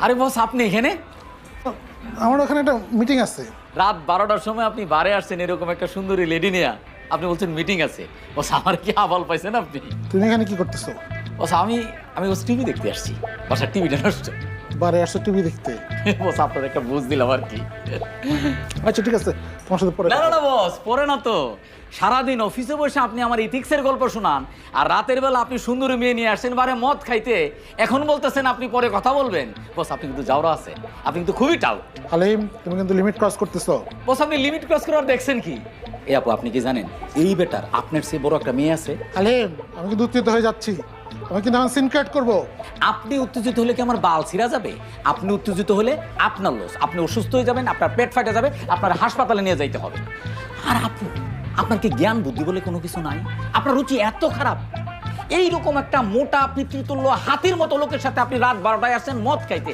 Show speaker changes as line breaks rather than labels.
আরে বস আপনি এখানে?
আমার ওখানে একটা মিটিং আছে।
রাত 12টার সময় আপনি বারে আসছেন এরকম একটা সুন্দরী লেডি নিয়ে, আপনি বলছেন মিটিং আছে। বস আমার কি আবাল পাইছেন আপনি?
তুমি এখানে কি করতেছো?
বস আমি বস টিভি দেখতে আসছি, বাসার টিভিটা নষ্ট।
বারে আসছো টিভি দেখতে?
বস আপনার একটা বুঝ দিলাম আর কি।
আচ্ছা ঠিক আছে, তোমার সাথে পরে
না না না বস, পরে না তো। সারাদিন অফিসে বসে আপনি আমার ইথিক্সের গল্প শোনান, আর রাতের বেলা আপনি সুন্দরী মেয়ে নিয়ে আসছেন বারে মদ খাইতে, এখন বলতেছেন আপনি পরে কথা বলবেন। বস আপনি কিন্তু যাওরা আছে, আপনি কিন্তু খুবই টাউ।
হালিম, তুমি কিন্তু লিমিট ক্রস করতেছো।
বস আপনি লিমিট ক্রস করার দেখছেন কি? এই আপু আপনি কি জানেন এই বেটার আপনার চেয়ে বড় একটা মেয়ে আছে?
হালিম, আমি কিন্তু উত্তেজিত হয়ে যাচ্ছি, আমি কিন্তু এখন সিন কাট করবো।
আপনি উত্তেজিত হলে কি আমার বাল ছিঁড়া যাবে? আপনি উত্তেজিত হলে আপনার লস, আপনি অসুস্থ হয়ে যাবেন, আপনার পেট ফাটে যাবে, আপনার হাসপাতালে নিয়ে যাইতে হবে। আর আপু আপনার কি জ্ঞান বুদ্ধি বলে কোনো কিছু নাই? আপনার রুচি এত খারাপ, এইরকম একটা মোটা পিতৃতুল্য হাতির মতো লোকের সাথে আপনি রাত 12টায় আসছেন মদ খাইতে।